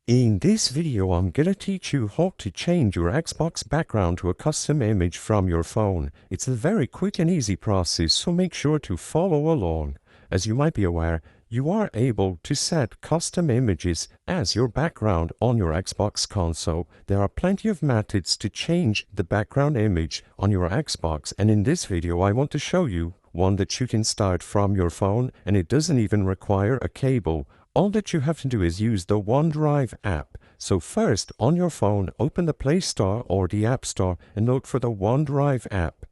In this video, I'm gonna teach you how to change your Xbox background to a custom image from your phone. It's a very quick and easy process, so make sure to follow along. As you might be aware, you are able to set custom images as your background on your Xbox console. There are plenty of methods to change the background image on your Xbox, and in this video I want to show you one that you can start from your phone, and it doesn't even require a cable. All that you have to do is use the OneDrive app. So first, on your phone, open the Play Store or the App Store and look for the OneDrive app.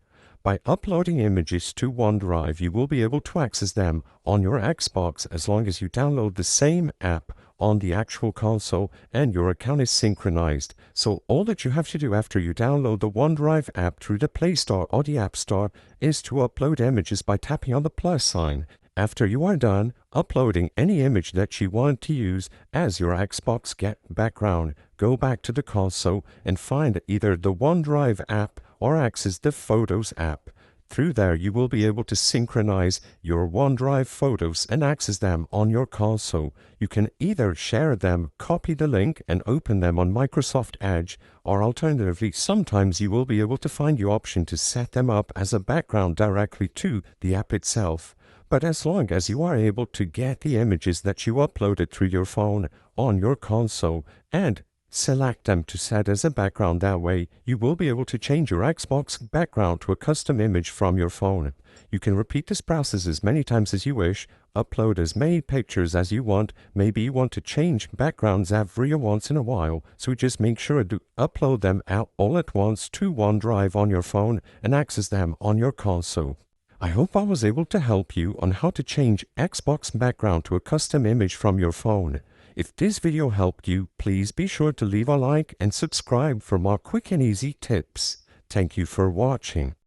By uploading images to OneDrive, you will be able to access them on your Xbox as long as you download the same app on the actual console and your account is synchronized. So all that you have to do after you download the OneDrive app through the Play Store or the App Store is to upload images by tapping on the plus sign. After you are done uploading any image that you want to use as your Xbox background, go back to the console and find either the OneDrive app or access the Photos app. Through there, you will be able to synchronize your OneDrive photos and access them on your console. You can either share them, copy the link, and open them on Microsoft Edge, or alternatively, sometimes you will be able to find the option to set them up as a background directly to the app itself. But as long as you are able to get the images that you uploaded through your phone on your console and select them to set as a background that way, you will be able to change your Xbox background to a custom image from your phone. You can repeat this process as many times as you wish, upload as many pictures as you want. Maybe you want to change backgrounds every once in a while, so just make sure to upload them out all at once to OneDrive on your phone and access them on your console. I hope I was able to help you on how to change Xbox background to a custom image from your phone. If this video helped you, please be sure to leave a like and subscribe for more quick and easy tips. Thank you for watching.